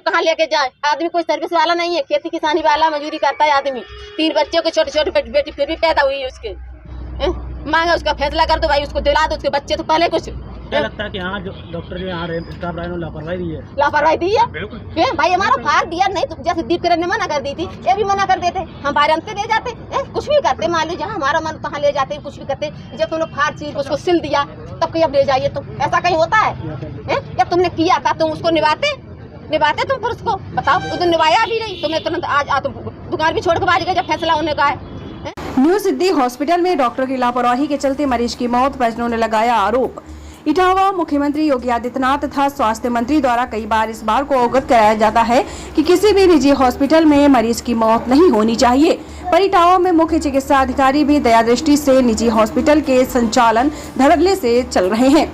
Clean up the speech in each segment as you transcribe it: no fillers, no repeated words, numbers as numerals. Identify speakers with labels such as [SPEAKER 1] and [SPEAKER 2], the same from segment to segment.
[SPEAKER 1] कहाँ लेके जाए? आदमी कोई सर्विस वाला नहीं है, खेती किसानी वाला मजदूरी करता है आदमी। 3 बच्चों के छोटे छोटे बेटी फिर भी पैदा हुई है उसके। मांगा उसका फैसला कर दो भाई, उसको दिला दो उसके बच्चे तो पहले कुछ।
[SPEAKER 2] क्या लगता है कि यहाँ जो डॉक्टर जो यहाँ स्टाफ लाइन लापरवाही दी है?
[SPEAKER 1] लापरवाही दी है भाई, हमारा फाड़ दिया नहीं तो जैसे दीप किरण ने मना कर दी थी, ये भी मना कर देते, हम बाहर अंत ले जाते, कुछ भी करते, मान लो जहाँ हमारा मन तहाँ ले जाते, कुछ भी करते। जब तुमने फाड़ चीज उसको सिल दिया तब कहीं अब ले जाइए, तुम ऐसा कहीं होता है? क्या तुमने किया था तुम उसको निभाते तुम फिर उसको बताओ, उस दिन निभाया भी नहीं तुमने, तुरंत आज तुम दुकान भी छोड़ के भाग गए जब फैसला होने का है।
[SPEAKER 3] न्यू सिद्धि हॉस्पिटल में डॉक्टर की लापरवाही के चलते मरीज की मौत, परिजनों ने लगाया आरोप। इटावा मुख्यमंत्री योगी आदित्यनाथ तथा स्वास्थ्य मंत्री द्वारा कई बार इस बार को अवगत कराया जाता है कि किसी भी निजी हॉस्पिटल में मरीज की मौत नहीं होनी चाहिए, पर इटावा में मुख्य चिकित्सा अधिकारी भी दया दृष्टि से निजी हॉस्पिटल के संचालन धड़ल्ले से चल रहे हैं,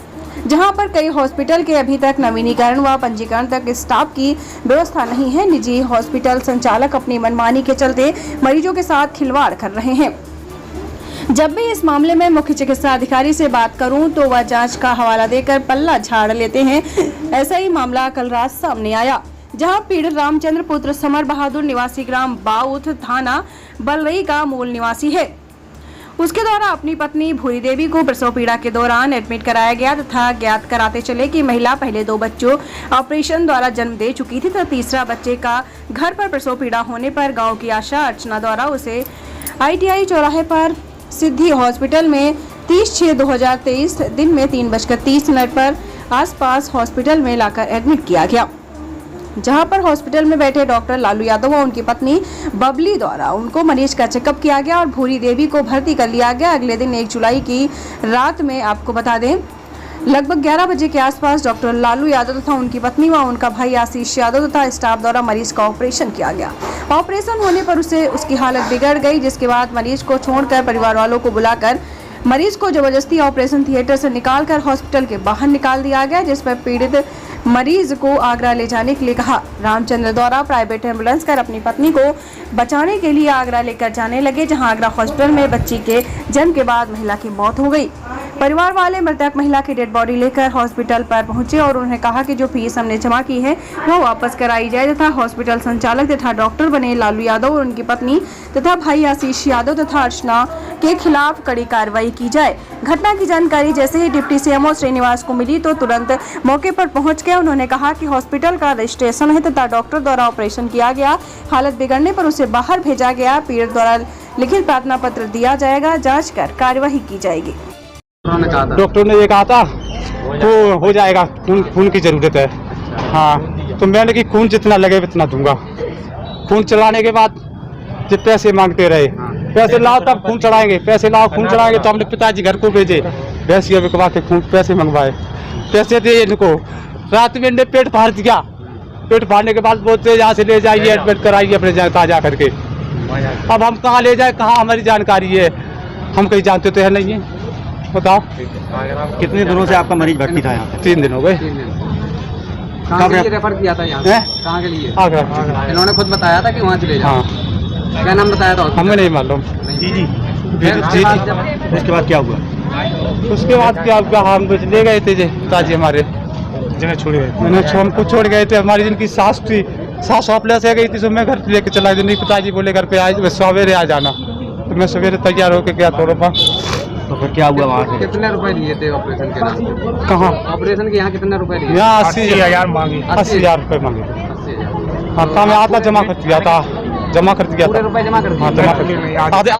[SPEAKER 3] जहां पर कई हॉस्पिटल के अभी तक नवीनीकरण व पंजीकरण तक स्टाफ की व्यवस्था नहीं है। निजी हॉस्पिटल संचालक अपनी मनमानी के चलते मरीजों के साथ खिलवाड़ कर रहे हैं। जब भी इस मामले में मुख्य चिकित्सा अधिकारी से बात करूं तो वह जांच का हवाला देकर पल्ला झाड़ लेते हैं। ऐसा ही मामला कल रात सामने आया, जहां पीड़ित रामचंद्र पुत्र समर बहादुर निवासी ग्राम बाउथ थाना बलरई का मूल निवासी है। उसके द्वारा अपनी पत्नी भूरी देवी को प्रसव पीड़ा के दौरान एडमिट कराया गया तथा ज्ञात कराते चले कि महिला पहले 2 बच्चों ऑपरेशन द्वारा जन्म दे चुकी थी, तो तीसरा बच्चे का घर पर प्रसव पीड़ा होने पर गांव की आशा अर्चना द्वारा उसे ITI चौराहे पर सिद्धि हॉस्पिटल में 30/6/2023 दिन में 3:30 पर आसपास हॉस्पिटल में लाकर एडमिट किया गया, जहां पर हॉस्पिटल में बैठे डॉक्टर लालू यादव व उनकी पत्नी बबली द्वारा उनको मरीज का चेकअप किया गया और भूरी देवी को भर्ती कर लिया गया। अगले दिन 1 जुलाई की रात में आपको बता दें लगभग 11 बजे के आसपास डॉक्टर लालू यादव तथा उनकी पत्नी व उनका भाई आशीष यादव तथा स्टाफ द्वारा मरीज का ऑपरेशन किया गया। ऑपरेशन होने पर उसकी हालत बिगड़ गई, जिसके बाद मरीज को छोड़कर परिवार वालों को बुलाकर मरीज को जबरदस्ती ऑपरेशन थिएटर से निकालकर हॉस्पिटल के बाहर निकाल दिया गया, जिस पर पीड़ित मरीज को आगरा ले जाने के लिए कहा। रामचंद्र द्वारा प्राइवेट एम्बुलेंस कर अपनी पत्नी को बचाने के लिए आगरा लेकर जाने लगे, जहां आगरा हॉस्पिटल में बच्ची के जन्म के बाद महिला की मौत हो गई। परिवार वाले मृतक महिला की डेड बॉडी लेकर हॉस्पिटल पर पहुंचे और उन्हें कहा कि जो फीस हमने जमा की है वो वापस कराई जाए तथा हॉस्पिटल संचालक तथा डॉक्टर बने लालू यादव और उनकी पत्नी तथा भाई आशीष यादव तथा अर्चना के खिलाफ कड़ी कार्रवाई की जाए। घटना की जानकारी जैसे ही डिप्टी CMO श्रीनिवास को मिली तो तुरंत मौके पर पहुंच गए। उन्होंने कहा कि हॉस्पिटल का रजिस्ट्रेशन है तथा डॉक्टर द्वारा ऑपरेशन किया गया, हालत बिगड़ने पर उसे बाहर भेजा गया। पीड़ित द्वारा लिखित प्रार्थना पत्र दिया जाएगा, जांच कर कार्यवाही की जाएगी।
[SPEAKER 4] डॉक्टर ने ये कहा था तो हो जाएगा, खून की जरूरत है। हाँ, तो मैंने कि खून जितना लगे उतना दूंगा। खून चलाने के बाद जब पैसे मांगते रहे, पैसे लाओ तब खून चढ़ाएंगे, पैसे लाओ खून चढ़ाएंगे, तो हमने पिताजी घर को भेजे, भैंसिया बिकवा के खून पैसे मंगवाए, पैसे दिए इनको। रात में इन्हें पेट फाड़ दिया, पेट फाड़ने के बाद बोलते यहाँ से ले जाइए एडमिट कराइए अपने जा करके। अब हम कहाँ ले जाए, कहाँ हमारी जानकारी है, हम कहीं जानते तो है नहीं है। बताओ
[SPEAKER 5] कितने दिनों से आपका मरीज भर्ती था यहाँ पे?
[SPEAKER 4] 3 दिन हो गए।
[SPEAKER 5] कहाँ के लिए रेफर किया था यहाँ से? कहाँ के लिए? आगरा। इन्होंने खुद बताया था कि वहाँ चले जाओ। हाँ। क्या नाम बताया था? हमें
[SPEAKER 4] नहीं मालूम।
[SPEAKER 5] जी। उसके बाद क्या हुआ?
[SPEAKER 4] उसके बाद क्या हुआ, हम ले गए थे पिताजी हमारे जिन्हें छोड़ गए, हमको छोड़ गए थे। हमारी जिनकी सास थी, सास ऑपरेशन गई थी, तो मैं घर लेके चला गया। नहीं, पिताजी बोले घर पे आए सवेरे आ जाना, तो मैं सवेरे तैयार होकर गया थोड़ा।
[SPEAKER 5] तो फिर क्या हुआ वहाँ से?
[SPEAKER 6] कितने रुपए लिए थे ऑपरेशन के नाम?
[SPEAKER 4] कहाँ
[SPEAKER 6] ऑपरेशन के यहाँ कितने रुपए लिए?
[SPEAKER 4] यहाँ 80,000 मांगे, 80,000 रुपये मांगे। हाँ, मैं आता जमा कर दिया था, जमा कर दिया था।
[SPEAKER 6] रुपए जमा कर
[SPEAKER 4] दिया।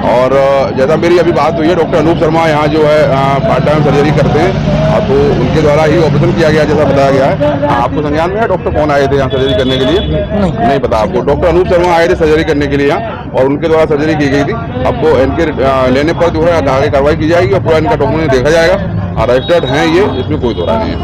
[SPEAKER 7] और जैसा मेरी अभी बात हुई है, डॉक्टर अनूप शर्मा यहाँ जो है पार्ट टाइम सर्जरी करते हैं, तो उनके द्वारा ही ऑपरेशन किया गया जैसा बताया गया है। आपको संज्ञान में है डॉक्टर कौन आए थे यहाँ सर्जरी करने के लिए? नहीं पता आपको? डॉक्टर अनूप शर्मा आए थे सर्जरी करने के लिए यहाँ, और उनके द्वारा सर्जरी की गई थी। आपको इनके लेने पर जो है आगे कार्रवाई की जाएगी और पूरा इनका डॉक्यूमेंट देखा जाएगा। रजिस्टर्ड हैं ये, इसमें कोई दौरा नहीं है।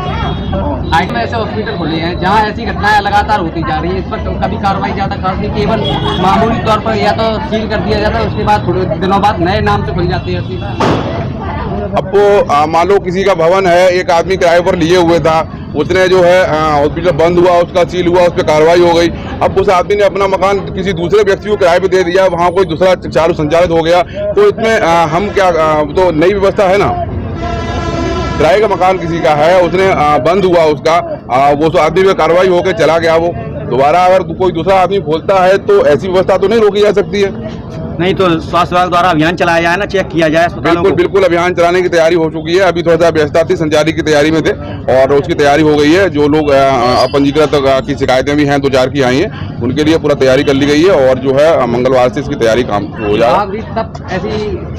[SPEAKER 6] में ऐसे हॉस्पिटल खुले हैं जहाँ ऐसी घटनाएं लगातार होती जा रही है, इस पर कभी कार्रवाई ज्यादा खास नहीं, केवल मामूली तौर पर या तो सील कर दिया जाता है, उसके बाद थोड़े दिनों बाद नए नाम से खुल जाती है।
[SPEAKER 7] अब वो मान लो किसी का भवन है, एक आदमी किराए पर लिए हुए था, उसने जो है हॉस्पिटल बंद हुआ, उसका सील हुआ, उस पर कार्रवाई हो गई। अब उस आदमी ने अपना मकान किसी दूसरे व्यक्ति को किराए पे दे दिया, वहाँ कोई दूसरा चालू संचालित हो गया, तो इसमें हम क्या, तो नई व्यवस्था है ना। किराए का मकान किसी का है, उसने बंद हुआ उसका, वो तो आदमी पे कार्रवाई होकर चला गया, वो दोबारा अगर कोई दूसरा आदमी खोलता है तो ऐसी व्यवस्था तो नहीं रोकी जा सकती है।
[SPEAKER 2] नहीं तो स्वास्थ्य विभाग द्वारा अभियान चलाया जाए ना, चेक किया जाए अस्पतालों
[SPEAKER 7] बिल्कुल
[SPEAKER 2] को।
[SPEAKER 7] बिल्कुल अभियान चलाने की तैयारी हो चुकी है। अभी थोड़ा सा व्यवस्था थी, संचारी की तैयारी में थे और उसकी तैयारी हो गई है। जो लोग अपंजीकृत की शिकायतें भी हैं 2-4 की आई हैं, उनके लिए पूरा तैयारी कर ली गई है और जो है मंगलवार से इसकी तैयारी काम हो जाएगा।
[SPEAKER 6] अभी तब ऐसी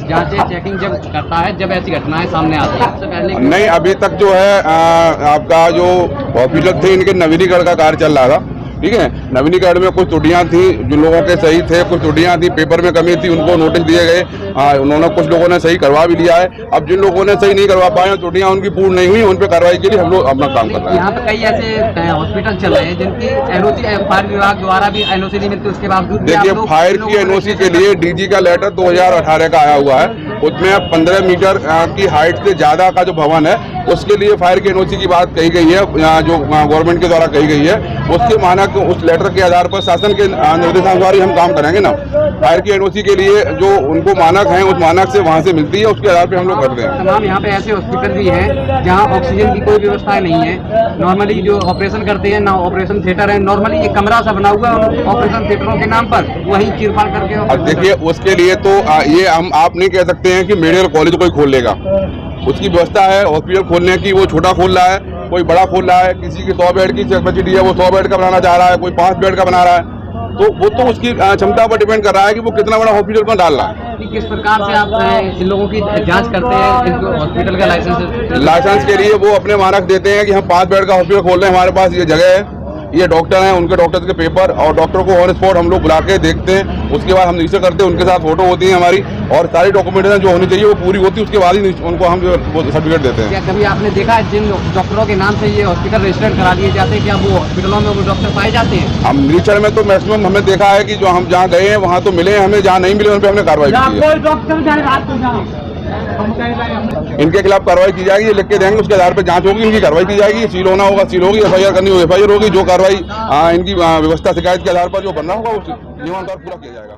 [SPEAKER 6] जांचें चेकिंग जब करता है जब ऐसी घटनाएं सामने आती है, उससे पहले
[SPEAKER 7] नहीं, अभी तक जो है आपका जो हॉस्पिटल थे इनके नवीनीकरण का कार्य चल रहा था, ठीक है। नवीनीकरण में कुछ त्रुटियां थी, जिन लोगों के सही थे, कुछ त्रुटियां थी, पेपर में कमी थी, उनको नोटिस दिए गए, उन्होंने कुछ लोगों ने सही करवा भी लिया है। अब जिन लोगों ने सही नहीं करवा पाए, त्रुटियां उनकी पूर्ण नहीं हुई, उन पर कार्रवाई के लिए हम लोग अपना काम कर रहे हैं।
[SPEAKER 6] यहाँ पे कई ऐसे हॉस्पिटल चल रहे हैं जिनकी एनओसी फायर विभाग द्वारा भी एनओसी नहीं मिलती, उसके बावजूद भी
[SPEAKER 7] देखिए,
[SPEAKER 6] आप लोग
[SPEAKER 7] फायर की एनओसी के लिए डीजी का लेटर 2018 का आया हुआ है, उसमें 15 मीटर की हाइट से ज्यादा का जो भवन है उसके लिए फायर की एनओसी की बात कही गई है, जो गवर्नमेंट के द्वारा कही गई है। उसके मानक, उस लेटर के आधार पर शासन के निर्देशानुसार ही हम काम करेंगे ना। फायर की एनओसी के लिए जो उनको मानक हैं, उस मानक से वहाँ से मिलती है, उसके आधार पर हम लोग करते हैं।
[SPEAKER 6] तमाम यहाँ पे ऐसे हॉस्पिटल भी हैं जहाँ ऑक्सीजन की कोई व्यवस्था नहीं है। नॉर्मली जो ऑपरेशन करते हैं ना, ऑपरेशन थिएटर है, नॉर्मली एक कमरा सा बना हुआ है ऑपरेशन थिएटरों के नाम पर, वही चीरफाड़ करके।
[SPEAKER 7] अब देखिए, उसके लिए तो ये हम आप नहीं कह सकते हैं कि मेडिकल कॉलेज कोई खोल लेगा। उसकी व्यवस्था है हॉस्पिटल खोलने की, वो छोटा खोल रहा है, कोई बड़ा खोल रहा है। किसी की 100 बेड की कैपेसिटी है, वो 100 बेड का बनाना चाह रहा है, कोई 5 बेड का बना रहा है। तो वो तो उसकी क्षमता पर डिपेंड कर रहा है कि वो कितना बड़ा हॉस्पिटल पर डाल रहा है।
[SPEAKER 6] किस प्रकार से आप इन लोगों की जांच करते हैं, जिनको हॉस्पिटल का
[SPEAKER 7] लाइसेंस के लिए वो अपने मानक देते हैं कि हम 5 बेड का हॉस्पिटल खोल रहे हैं, हमारे पास ये जगह है, ये डॉक्टर हैं, उनके डॉक्टर के पेपर, और डॉक्टर को ऑन स्पॉट हम लोग बुला के देखते हैं। उसके बाद हम रजिस्टर करते हैं, उनके साथ फोटो होती है हमारी, और सारी डॉक्यूमेंटेशन जो होनी चाहिए वो पूरी होती है। उसके बाद ही उनको हम जो सर्टिफिकेट देते हैं।
[SPEAKER 6] क्या कभी आपने देखा है जिन डॉक्टरों के नाम से ये हॉस्पिटल रजिस्टर्ड करा दिए जाते हैं, क्या वो हॉस्पिटलों में वो डॉक्टर पाए जाते हैं?
[SPEAKER 7] हम निरीक्षण में तो मैक्सिमम हमने देखा है कि जो हम जहाँ गए हैं वहाँ तो मिले, हमें जहाँ नहीं मिले उन पर हमने कार्रवाई की है। इनके खिलाफ कार्रवाई की जाएगी, ये लिख के देंगे, उसके आधार पर जांच होगी, इनकी कार्रवाई की जाएगी। सील होना होगा सील होगी, एफआईआर करनी होगी एफआईआर होगी। जो कार्रवाई इनकी व्यवस्था शिकायत के आधार पर जो बनना होगा वो नियमानुसार पूरा किया जाएगा।